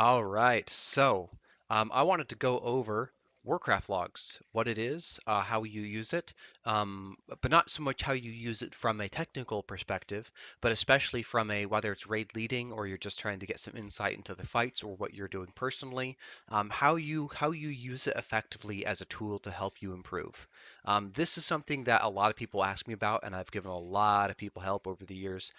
All right, so I wanted to go over Warcraft Logs, what it is, how you use it, but not so much how you use it from a technical perspective, but especially from a whether it's raid leading or you're just trying to get some insight into the fights or what you're doing personally, how you use it effectively as a tool to help you improve. This is something that a lot of people ask me about, and I've given a lot of people help over the years,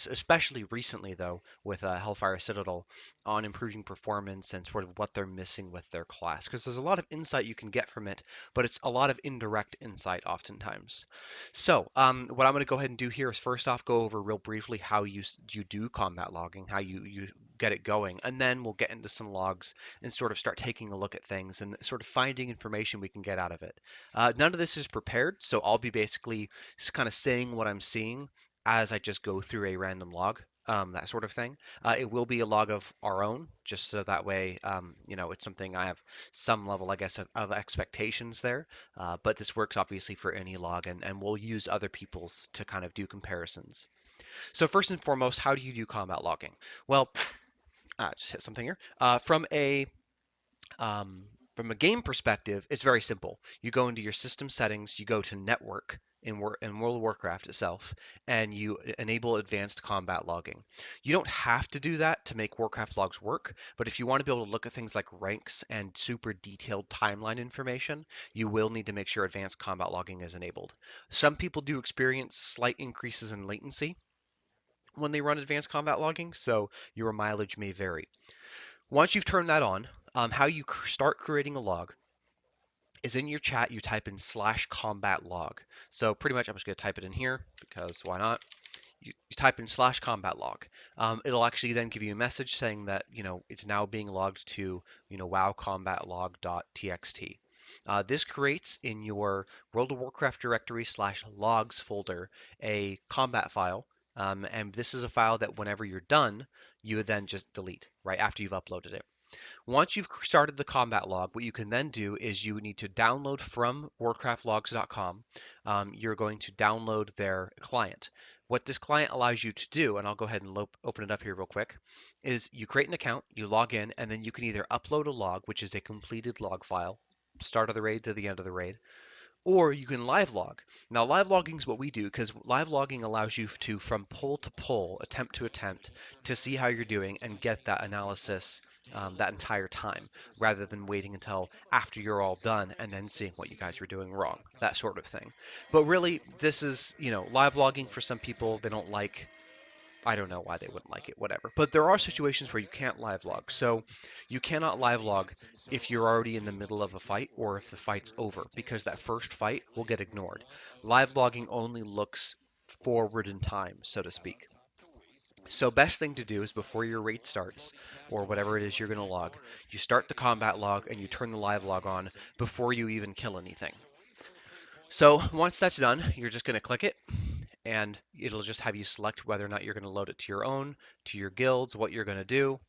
especially recently though with Hellfire Citadel on improving performance and sort of what they're missing with their class. Because there's a lot of insight you can get from it, but it's a lot of indirect insight oftentimes. So, what I'm going to go ahead and do here is first off go over real briefly how you do combat logging, how you get it going, and then we'll get into some logs and sort of start taking a look at things and sort of finding information we can get out of it. None of this is prepared, so I'll be basically just kind of saying what I'm seeing as I just go through a random log, that sort of thing. It will be a log of our own, just so that way, it's something I have some level, I guess, of expectations there. But this works obviously for any log, and we'll use other people's to kind of do comparisons. So first and foremost, how do you do combat logging? Well, just hit something here. Um, from a game perspective, it's very simple. You go into your system settings, you go to network in World of Warcraft itself, and you enable advanced combat logging. You don't have to do that to make Warcraft logs work, but if you want to be able to look at things like ranks and super detailed timeline information, you will need to make sure advanced combat logging is enabled. Some people do experience slight increases in latency when they run advanced combat logging, so your mileage may vary. Once you've turned that on, how you start creating a log is in your chat, you type in slash combat log. So pretty much I'm just going to type it in here because why not? You type in slash combat log. It'll actually then give you a message saying that, it's now being logged to, wow combat log.txt. This creates in your World of Warcraft directory slash logs folder a combat file. And this is a file that whenever you're done, you would then just delete right after you've uploaded it. Once you've started the combat log, what you can then do is you need to download from warcraftlogs.com. You're going to download their client. What this client allows you to do, and I'll go ahead and open it up here real quick, is you create an account, you log in, and then you can either upload a log, which is a completed log file, start of the raid to the end of the raid, or you can live log. Now, live logging is what we do because live logging allows you to, from pull to pull, attempt to attempt, to see how you're doing and get that analysis that entire time, rather than waiting until after you're all done and then seeing what you guys were doing wrong, that sort of thing. But really, this is, live logging for some people they don't like. I don't know why they wouldn't like it, whatever. But there are situations where you can't live log. So you cannot live log if you're already in the middle of a fight or if the fight's over, because that first fight will get ignored. Live logging only looks forward in time, so to speak. So best thing to do is before your raid starts, or whatever it is you're going to log, you start the combat log and you turn the live log on before you even kill anything. So once that's done, you're just going to click it and it'll just have you select whether or not you're going to load it to your own, to your guilds, what you're going to do,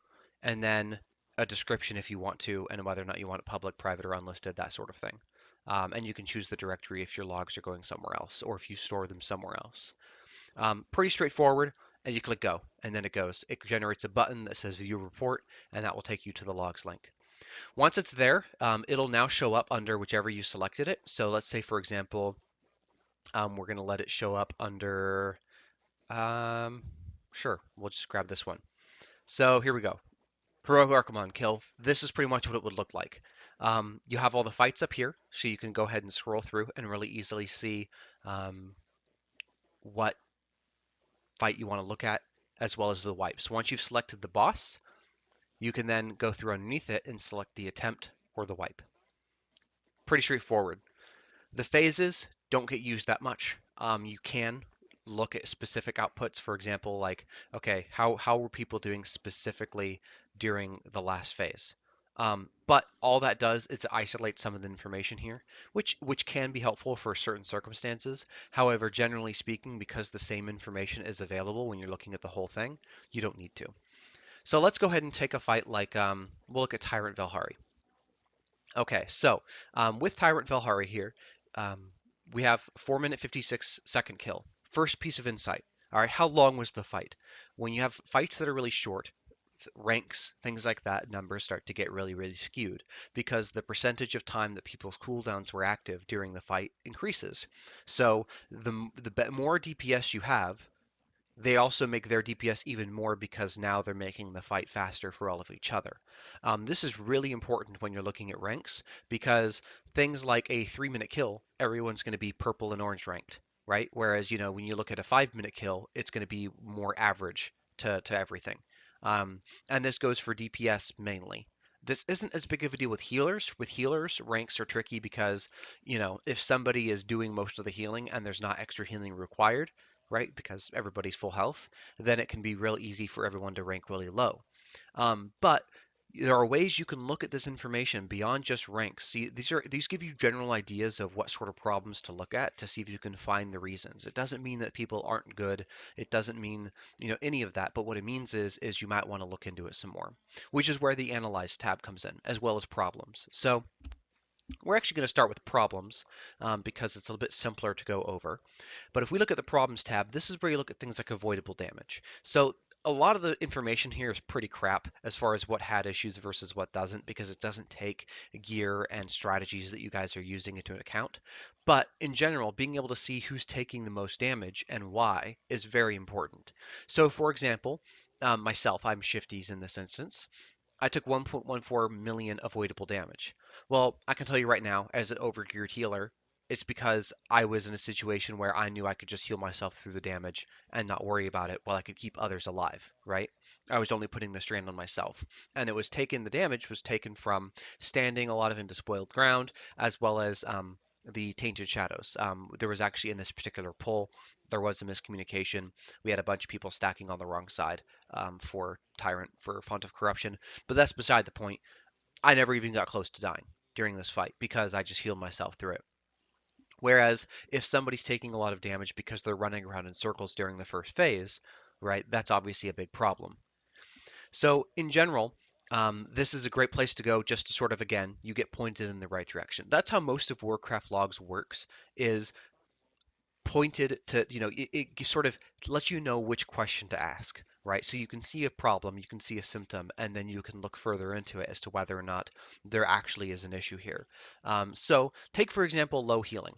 and then a description if you want to, and whether or not you want it public, private, or unlisted, that sort of thing. And you can choose the directory if your logs are going somewhere else or if you store them somewhere else. Pretty straightforward, and you click go, and then it goes. It generates a button that says view report, and that will take you to the logs link. Once it's there, it'll now show up under whichever you selected it. So let's say, for example, we're going to let it show up under um, sure, we'll just grab this one. So here we go. Heroic Archimon kill. This is pretty much what it would look like. You have all the fights up here, so you can go ahead and scroll through and really easily see what fight you want to look at, as well as the wipes. Once you've selected the boss, you can then go through underneath it and select the attempt or the wipe. Pretty straightforward. The phases don't get used that much. You can look at specific outputs, for example, like, okay, how were people doing specifically during the last phase? But all that does is isolate some of the information here, which can be helpful for certain circumstances. However, generally speaking, because the same information is available when you're looking at the whole thing, you don't need to. So let's go ahead and take a fight like we'll look at Tyrant Velhari. Okay, so with Tyrant Velhari here, um, we have 4 minute 56 second kill. First piece of insight. All right, how long was the fight? When you have fights that are really short, ranks, things like that, numbers start to get really, really skewed because the percentage of time that people's cooldowns were active during the fight increases. So the more DPS you have, they also make their DPS even more because now they're making the fight faster for all of each other. This is really important when you're looking at ranks because things like a 3 minute kill, everyone's going to be purple and orange ranked, right? Whereas, when you look at a 5 minute kill, it's going to be more average to everything. And this goes for DPS mainly. This isn't as big of a deal with healers. With healers, ranks are tricky because, if somebody is doing most of the healing and there's not extra healing required, right? Because everybody's full health, then it can be real easy for everyone to rank really low. But there are ways you can look at this information beyond just ranks. See, these give you general ideas of what sort of problems to look at to see if you can find the reasons. It doesn't mean that people aren't good. It doesn't mean, any of that. But what it means is you might want to look into it some more, which is where the analyze tab comes in, as well as problems. So we're actually going to start with problems because it's a little bit simpler to go over. But if we look at the problems tab, this is where you look at things like avoidable damage. So a lot of the information here is pretty crap as far as what had issues versus what doesn't, because it doesn't take gear and strategies that you guys are using into account. But in general, being able to see who's taking the most damage and why is very important. So for example, myself, I'm shifties in this instance. I took 1.14 million avoidable damage. Well, I can tell you right now, as an overgeared healer, it's because I was in a situation where I knew I could just heal myself through the damage and not worry about it while I could keep others alive, right? I was only putting the strain on myself. And the damage was taken from standing a lot of into spoiled ground, as well as the tainted shadows. There was actually in this particular pull, there was a miscommunication. We had a bunch of people stacking on the wrong side for Tyrant, for Font of Corruption, but that's beside the point. I never even got close to dying during this fight because I just healed myself through it. Whereas if somebody's taking a lot of damage because they're running around in circles during the first phase, right, that's obviously a big problem. So in general, this is a great place to go just to sort of, again, you get pointed in the right direction. That's how most of Warcraft Logs works, is pointed to, it sort of lets you know which question to ask, right? So you can see a problem, you can see a symptom, and then you can look further into it as to whether or not there actually is an issue here. So take, for example, low healing.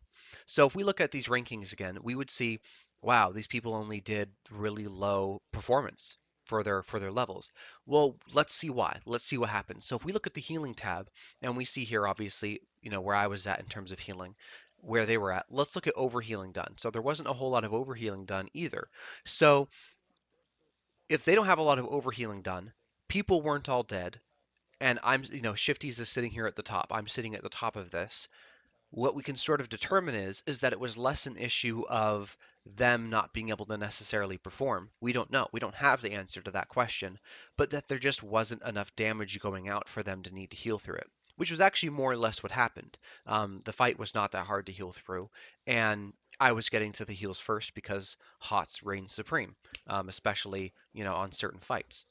So if we look at these rankings again, we would see, wow, these people only did really low performance for their levels. Well, let's see why. Let's see what happens. So if we look at the healing tab, and we see here, obviously, where I was at in terms of healing, where they were at. Let's look at overhealing done. So there wasn't a whole lot of overhealing done either. So if they don't have a lot of overhealing done, people weren't all dead, and Shifties is sitting here at the top. I'm sitting at the top of this. What we can sort of determine is that it was less an issue of them not being able to necessarily perform. We don't know. We don't have the answer to that question, but that there just wasn't enough damage going out for them to need to heal through it, which was actually more or less what happened. The fight was not that hard to heal through, and I was getting to the heals first because HOTS reign supreme, especially on certain fights.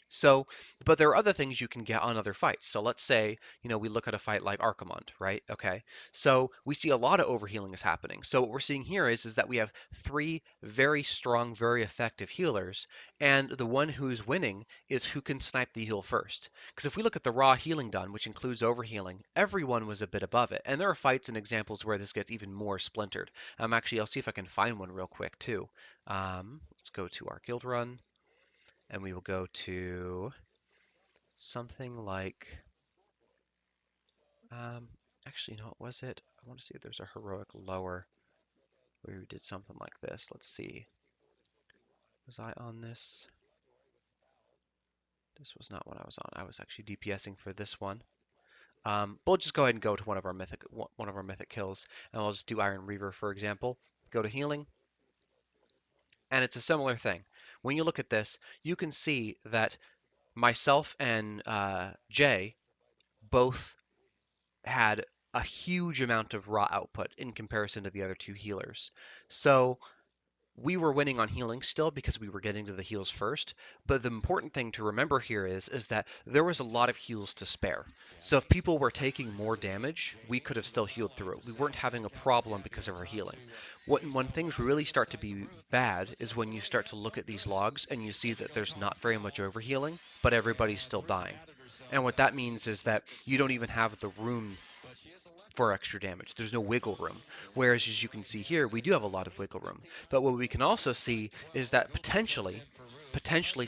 So, but there are other things you can get on other fights. So let's say, we look at a fight like Archimonde, right? Okay. So we see a lot of overhealing is happening. So what we're seeing here is that we have three very strong, very effective healers, and the one who's winning is who can snipe the heal first. Because if we look at the raw healing done, which includes overhealing, everyone was a bit above it. And there are fights and examples where this gets even more splintered. Actually, I'll see if I can find one real quick too. Let's go to our guild run, and we will go to something like, um, actually, no, what was it? I want to see if there's a heroic lower where we did something like this. Let's see. Was I on this? This was not what I was on. I was actually DPSing for this one. But we'll just go ahead and go to one of our mythic kills, and I'll just do Iron Reaver, for example. Go to healing, and it's a similar thing. When you look at this, you can see that myself and Jay both had a huge amount of raw output in comparison to the other two healers. So We were winning on healing still because we were getting to the heals first. But the important thing to remember here is that there was a lot of heals to spare. So if people were taking more damage, we could have still healed through it. We weren't having a problem because of our healing. When things really start to be bad is when you start to look at these logs and you see that there's not very much overhealing, but everybody's still dying. And what that means is that you don't even have the room for extra damage. There's no wiggle room. Whereas, as you can see here, we do have a lot of wiggle room. But what we can also see is that potentially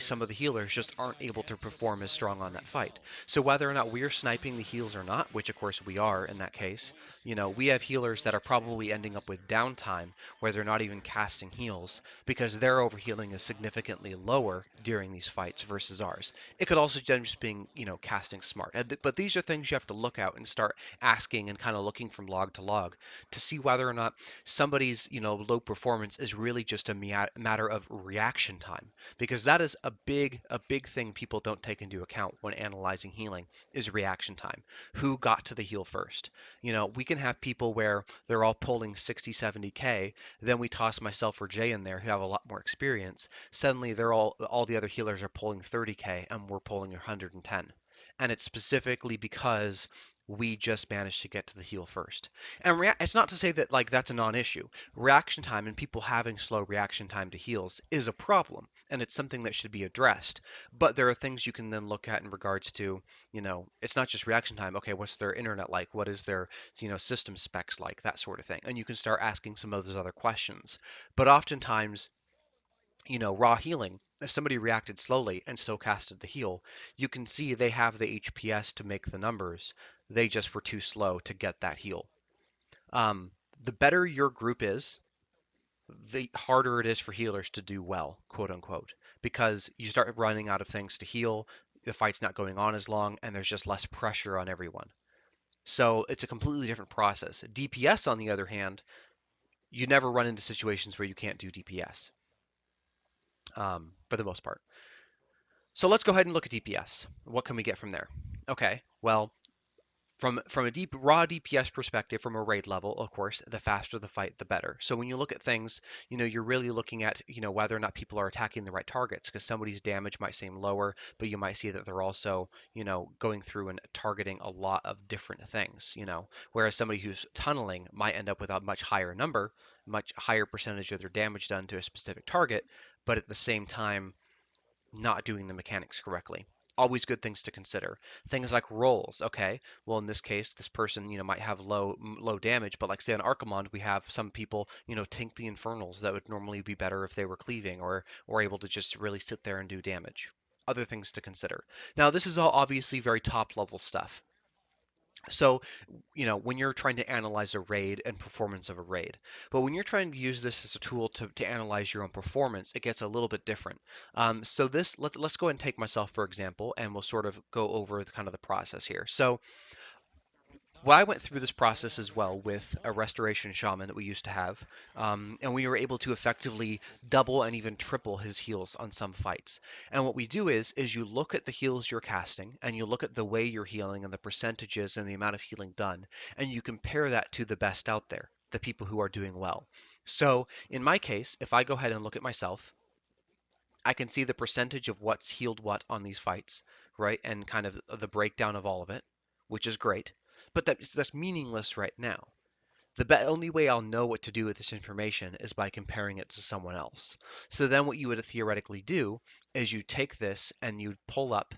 some of the healers just aren't able to perform as strong on that fight. So whether or not we're sniping the heals or not, which of course we are in that case, we have healers that are probably ending up with downtime where they're not even casting heals because their overhealing is significantly lower during these fights versus ours. It could also just being, casting smart. But these are things you have to look out and start asking and kind of looking from log to log to see whether or not somebody's low performance is really just a matter of reaction time, because that is a big thing people don't take into account when analyzing healing is reaction time. Who got to the heal first? We can have people where they're all pulling 60 70k, then we toss myself or Jay in there who have a lot more experience. Suddenly they're all the other healers are pulling 30k and we're pulling 110, and it's specifically because we just managed to get to the heal first. And it's not to say that like that's a non-issue. Reaction time and people having slow reaction time to heals is a problem, and it's something that should be addressed. But there are things you can then look at in regards to, it's not just reaction time. Okay, what's their internet like? What is their, system specs like? That sort of thing. And you can start asking some of those other questions. But oftentimes, raw healing, if somebody reacted slowly and still casted the heal, you can see they have the HPS to make the numbers. They just were too slow to get that heal. Um, the better your group is, the harder it is for healers to do well, quote unquote, because you start running out of things to heal, the fight's not going on as long, and there's just less pressure on everyone. So it's a completely different process. DPS, on the other hand, you never run into situations where you can't do DPS, for the most part. So let's go ahead and look at DPS. What can we get from there? Okay, well, from a deep raw DPS perspective, from a raid level, of course, the faster the fight, the better. So when you look at things, you're really looking at, whether or not people are attacking the right targets, because somebody's damage might seem lower, but you might see that they're also, going through and targeting a lot of different things, whereas somebody who's tunneling might end up with a much higher number, much higher percentage of their damage done to a specific target, but at the same time not doing the mechanics correctly. Always good things to consider. Things like rolls. Okay, well in this case, this person might have low damage, but like say on Archimond, we have some people tank the Infernals that would normally be better if they were cleaving or able to just really sit there and do damage. Other things to consider. Now this is all obviously very top level stuff. So, when you're trying to analyze a raid and performance of a raid. But when you're trying to use this as a tool to analyze your own performance, it gets a little bit different. So let's go ahead and take myself for example, and we'll sort of go over kind of the process here. So well, I went through this process as well with a restoration shaman that we used to have, and we were able to effectively double and even triple his heals on some fights. And what we do is you look at the heals you're casting, and you look at the way you're healing and the percentages and the amount of healing done, and you compare that to the best out there, the people who are doing well. So in my case, if I go ahead and look at myself, I can see the percentage of what's healed what on these fights, right? And kind of the breakdown of all of it, which is great. But that's meaningless right now. The only way I'll know what to do with this information is by comparing it to someone else. So then what you would theoretically do is you take this and you pull up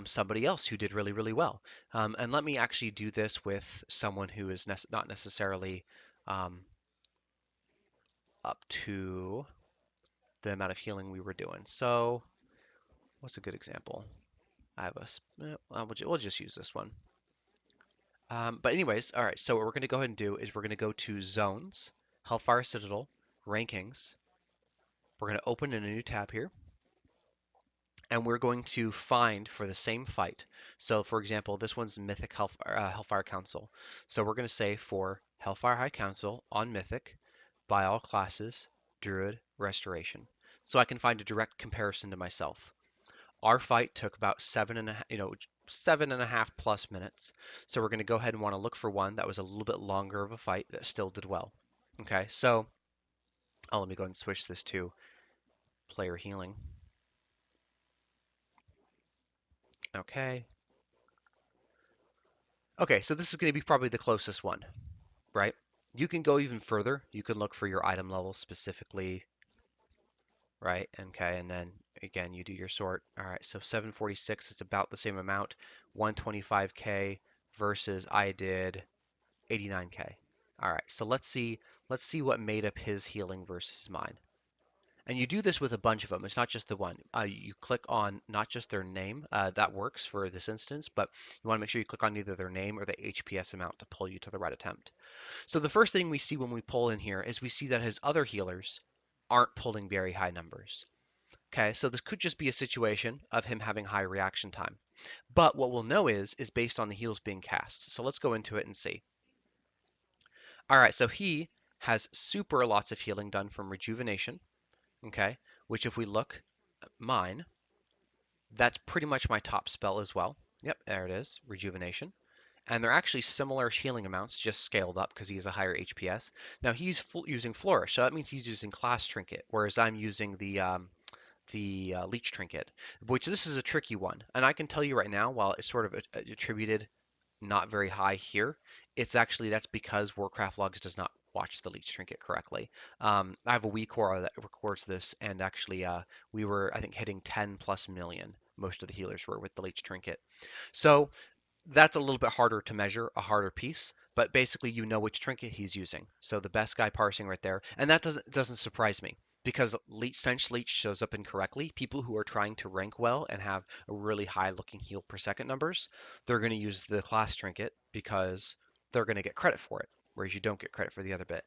somebody else who did really, really well. And let me actually do this with someone who is not necessarily um, up to the amount of healing we were doing. So what's a good example? I have we'll just use this one. But anyways, all right, so what we're going to go ahead and do is we're going to go to Zones, Hellfire Citadel, Rankings. We're going to open in a new tab here, and we're going to find for the same fight. So for example, this one's Mythic Hellfire Council. So we're going to say for Hellfire High Council on Mythic, by all classes, Druid, Restoration. So I can find a direct comparison to myself. Our fight took about 7.5 plus minutes. So we're going to go ahead and want to look for one that was a little bit longer of a fight that still did well. Okay, so Oh, let me go ahead and switch this to player healing. Okay. Okay, so this is going to be probably the closest one, right? You can go even further. You can look for your item level specifically, right? Okay, and then again, you do your sort. All right, so 746 is about the same amount. 125k versus I did 89k. All right, so let's see what made up his healing versus mine. And you do this with a bunch of them. It's not just the one. You click on not just their name. That works for this instance, but you want to make sure you click on either their name or the HPS amount to pull you to the right attempt. So the first thing we see when we pull in here is we see that his other healers aren't pulling very high numbers. Okay, so this could just be a situation of him having high reaction time. But what we'll know is based on the heals being cast. So let's go into it and see. All right, so he has super lots of healing done from rejuvenation. Okay, which if we look at mine, that's pretty much my top spell as well. Yep, there it is, rejuvenation. And they're actually similar healing amounts, just scaled up because he has a higher HPS. Now he's using Flourish, so that means he's using Class Trinket, whereas I'm using the Leech Trinket, which this is a tricky one. And I can tell you right now, while it's sort of attributed not very high here, it's actually that's because Warcraft Logs does not watch the Leech Trinket correctly. I have a WeCore that records this, and actually we were, I think, hitting 10 plus million. Most of the healers were with the Leech Trinket. So that's a little bit harder to measure, a harder piece, but basically you know which trinket he's using. So the best guy parsing right there, and that doesn't surprise me because Sense Leech shows up incorrectly. People who are trying to rank well and have a really high looking heal per second numbers, they're going to use the class trinket because they're going to get credit for it, whereas you don't get credit for the other bit.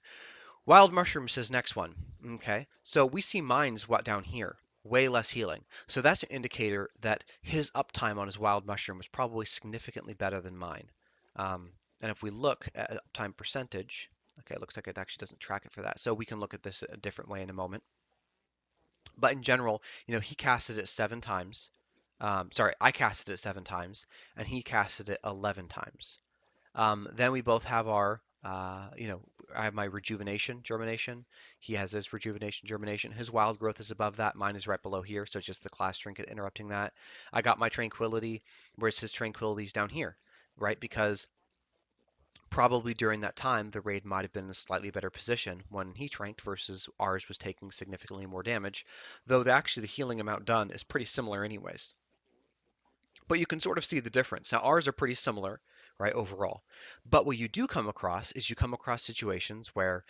Wild Mushrooms is next one. Okay, so we see mines what down here, way less healing. So that's an indicator that his uptime on his Wild Mushroom was probably significantly better than mine. And if we look at uptime percentage, okay, it looks like it actually doesn't track it for that. So we can look at this a different way in a moment. But in general, he casted it 7 times. Sorry, I casted it 7 times, and he casted it 11 times. Then we both have I have my rejuvenation germination. He has his rejuvenation germination. His wild growth is above that. Mine is right below here, so it's just the class trinket interrupting that. I got my tranquility, whereas his tranquility is down here, right? Because probably during that time, the raid might have been in a slightly better position when he tranked versus ours was taking significantly more damage, though actually the healing amount done is pretty similar anyways. But you can sort of see the difference. Now, ours are pretty similar, right, overall. But what you do come across is you come across situations where,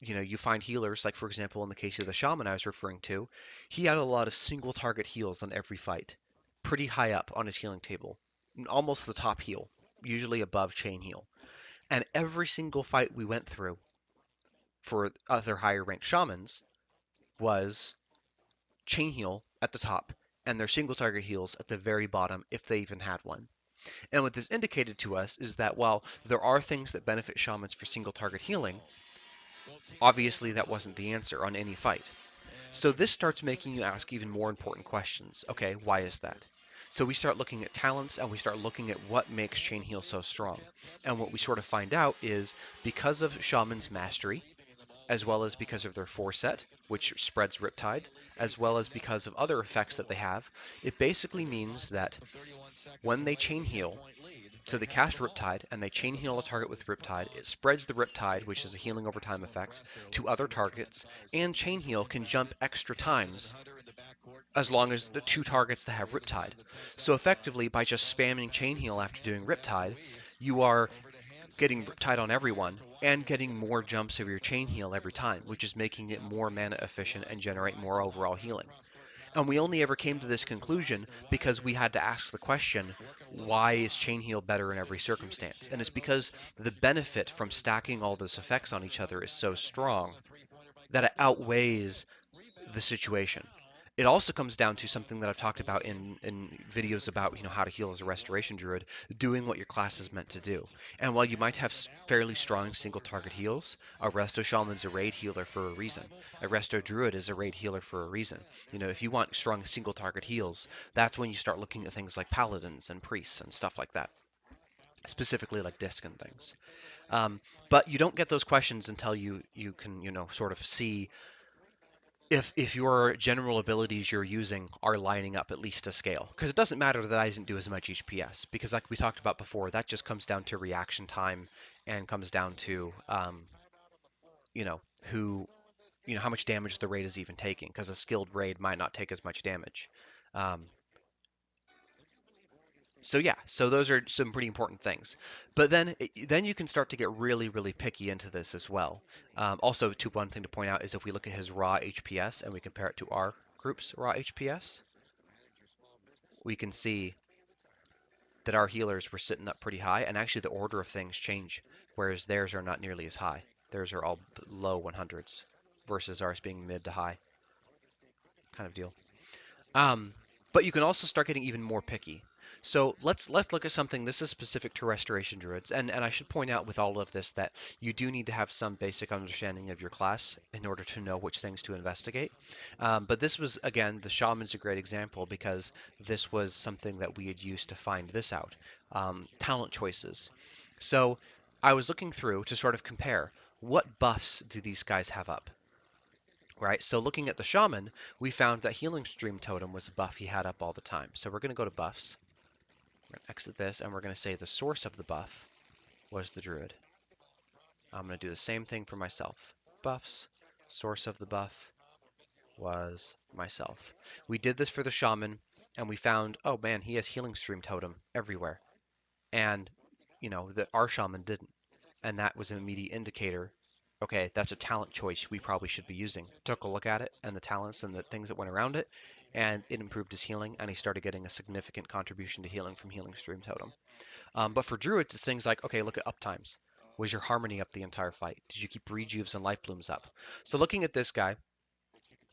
you find healers, like for example, in the case of the shaman I was referring to, he had a lot of single target heals on every fight, pretty high up on his healing table, almost the top heal, usually above chain heal. And every single fight we went through for other higher ranked shamans was chain heal at the top and their single target heals at the very bottom if they even had one. And what this indicated to us is that while there are things that benefit shamans for single target healing, obviously that wasn't the answer on any fight. So this starts making you ask even more important questions. Okay, why is that? So we start looking at talents and we start looking at what makes Chain Heal so strong. And what we sort of find out is because of Shaman's mastery, as well as because of their foreset, which spreads Riptide, as well as because of other effects that they have, it basically means that when they chain heal, so they cast Riptide and they chain heal a target with Riptide. It spreads the Riptide, which is a healing over time effect, to other targets, and chain heal can jump extra times as long as the two targets that have Riptide. So effectively, by just spamming chain heal after doing Riptide, you are getting Riptide on everyone and getting more jumps of your chain heal every time, which is making it more mana efficient and generate more overall healing. And we only ever came to this conclusion because we had to ask the question, why is Chain Heal better in every circumstance? And it's because the benefit from stacking all those effects on each other is so strong that it outweighs the situation. It also comes down to something that I've talked about in videos about how to heal as a restoration druid, doing what your class is meant to do. And while you might have fairly strong single target heals, a resto shaman's a raid healer for a reason. A resto druid is a raid healer for a reason. If you want strong single target heals, that's when you start looking at things like paladins and priests and stuff like that. specifically like disc and things. Um, but you don't get those questions until you can sort of see if your general abilities you're using are lining up at least to scale. Because it doesn't matter that I didn't do as much HPS, because like we talked about before, that just comes down to reaction time and comes down to you know who how much damage the raid is even taking. Because a skilled raid might not take as much damage. Um, so yeah, so those are some pretty important things. But then you can start to get really, really picky into this as well. Also, one thing to point out is if we look at his raw HPS and we compare it to our group's raw HPS, we can see that our healers were sitting up pretty high, and actually the order of things change, whereas theirs are not nearly as high. Theirs are all low 100s versus ours being mid to high kind of deal. Um, but you can also start getting even more picky. So let's look at something. This is specific to restoration druids, and I should point out with all of this that you do need to have some basic understanding of your class in order to know which things to investigate. But this was again the shaman's a great example because this was something that we had used to find this out. Talent choices. So I was looking through to sort of compare what buffs do these guys have up. Right, so looking at the shaman, we found that healing stream totem was a buff he had up all the time. So we're going to go to buffs. We're going to exit this, and we're going to say the source of the buff was the druid. I'm going to do the same thing for myself. Buffs, source of the buff was myself. We did this for the shaman, and we found, oh man, he has healing stream totem everywhere. And, that our shaman didn't. And that was an immediate indicator. Okay, that's a talent choice we probably should be using. Took a look at it and the talents and the things that went around it, and it improved his healing, and he started getting a significant contribution to healing from Healing Stream Totem. But for druids, it's things like, okay, look at uptimes. Was your harmony up the entire fight? Did you keep rejuves and life blooms up? So looking at this guy,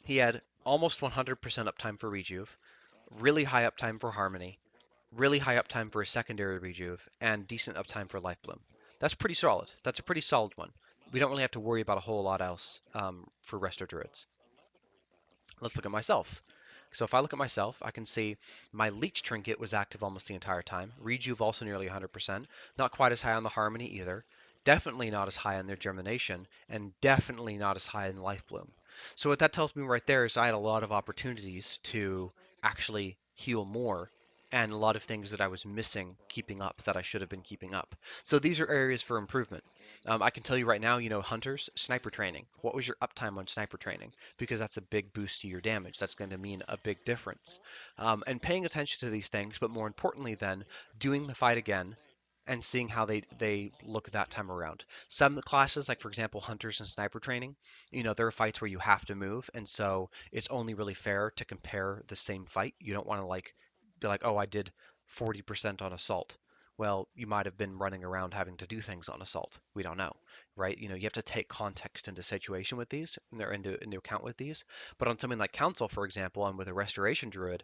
he had almost 100% uptime for rejuve, really high uptime for harmony, really high uptime for a secondary rejuve, and decent uptime for life bloom. That's pretty solid. That's a pretty solid one. We don't really have to worry about a whole lot else for resto druids. Let's look at myself. So if I look at myself, I can see my leech trinket was active almost the entire time. Rejuve also nearly 100%. Not quite as high on the harmony either. Definitely not as high on their germination, and definitely not as high in life bloom. So what that tells me right there is I had a lot of opportunities to actually heal more, and a lot of things that I was missing keeping up that I should have been keeping up. So these are areas for improvement. I can tell you right now, hunters, sniper training. What was your uptime on sniper training? Because that's a big boost to your damage. That's going to mean a big difference. And paying attention to these things, but more importantly, then doing the fight again and seeing how they look that time around. Some classes, like for example, hunters and sniper training, there are fights where you have to move, and so it's only really fair to compare the same fight. You don't want to like be like, oh, I did 40% on assault. Well, you might have been running around having to do things on assault. We don't know, right? You have to take context into situation with these, or into account with these. But on something like council, for example, and with a restoration druid,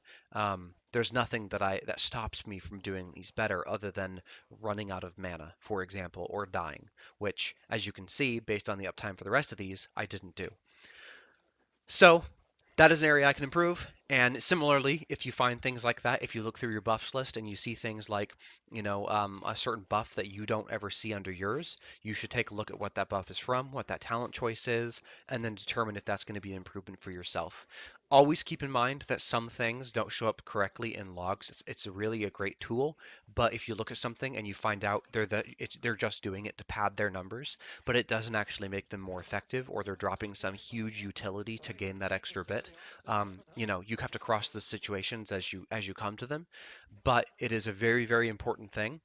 there's nothing that stops me from doing these better, other than running out of mana, for example, or dying, which, as you can see, based on the uptime for the rest of these, I didn't do. So that is an area I can improve. And similarly, if you find things like that, if you look through your buffs list and you see things like, a certain buff that you don't ever see under yours, you should take a look at what that buff is from, what that talent choice is, and then determine if that's going to be an improvement for yourself. Always keep in mind that some things don't show up correctly in logs. It's really a great tool, but if you look at something and you find out they're just doing it to pad their numbers, but it doesn't actually make them more effective, or they're dropping some huge utility to gain that extra bit. You have to cross the situations as you come to them, but it is a very, very important thing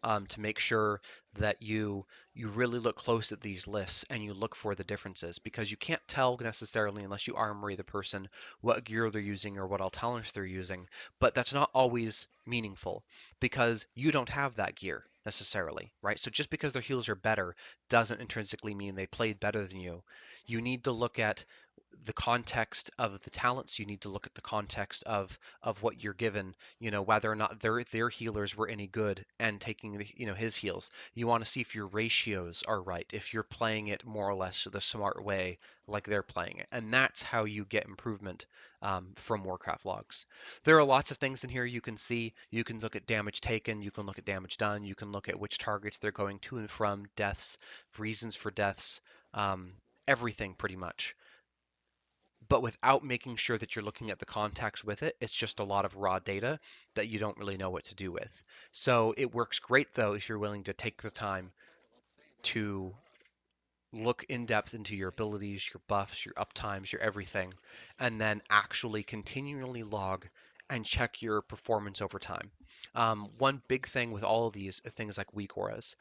to make sure that you really look close at these lists and you look for the differences, because you can't tell necessarily unless you armory the person what gear they're using or what all talents they're using. But that's not always meaningful because you don't have that gear necessarily, right? So just because their heals are better doesn't intrinsically mean they played better than you. You need to look at the context of the talents. You need to look at the context of what you're given, whether or not their healers were any good, and taking his heals. You want to see if your ratios are right, if you're playing it more or less the smart way like they're playing it. And that's how you get improvement from Warcraft Logs. There are lots of things in here you can see. You can look at damage taken, you can look at damage done, you can look at which targets they're going to and from, deaths, reasons for deaths, um, everything pretty much. But without making sure that you're looking at the context with it, it's just a lot of raw data that you don't really know what to do with. So it works great though if you're willing to take the time to look in depth into your abilities, your buffs, your uptimes, your everything, and then actually continually log and check your performance over time. One big thing with all of these things like weak auras,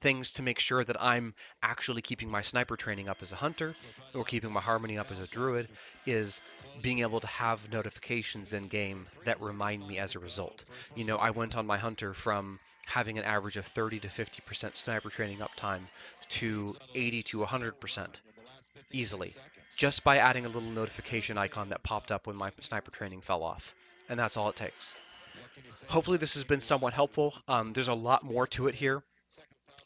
things to make sure that I'm actually keeping my sniper training up as a hunter or keeping my harmony up as a druid is being able to have notifications in game that remind me as a result. I went on my hunter from having an average of 30 to 50% sniper training uptime to 80 to 100% easily, just by adding a little notification icon that popped up when my sniper training fell off. And that's all it takes. Hopefully, this has been somewhat helpful. There's a lot more to it here.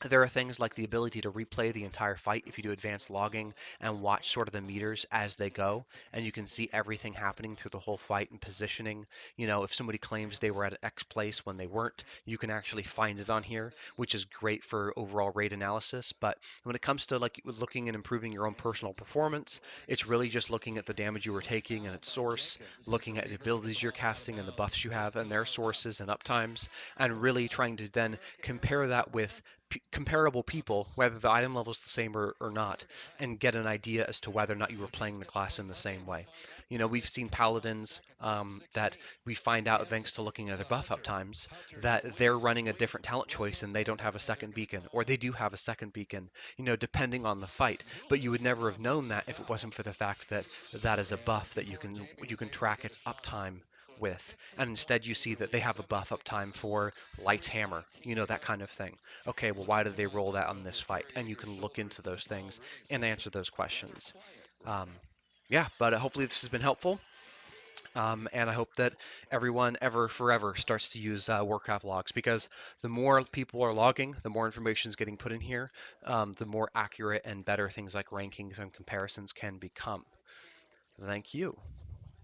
There are things like the ability to replay the entire fight if you do advanced logging and watch sort of the meters as they go, and you can see everything happening through the whole fight and positioning. If somebody claims they were at X place when they weren't, you can actually find it on here, which is great for overall raid analysis. But when it comes to like looking and improving your own personal performance, it's really just looking at the damage you were taking and its source, looking at the abilities you're casting and the buffs you have and their sources and uptimes, and really trying to then compare that with comparable people, whether the item level is the same or not, and get an idea as to whether or not you were playing the class in the same way. We've seen paladins that we find out thanks to looking at their buff up times that they're running a different talent choice and they don't have a second beacon, or they do have a second beacon, depending on the fight. But you would never have known that if it wasn't for the fact that that is a buff that you can track its uptime with. And instead you see that they have a buff uptime for Light's Hammer, that kind of thing. Okay, well, why did they roll that on this fight? And you can look into those things and answer those questions. Um, yeah, but hopefully this has been helpful. And I hope that everyone ever forever starts to use Warcraft logs, because the more people are logging, the more information is getting put in here, the more accurate and better things like rankings and comparisons can become. Thank you.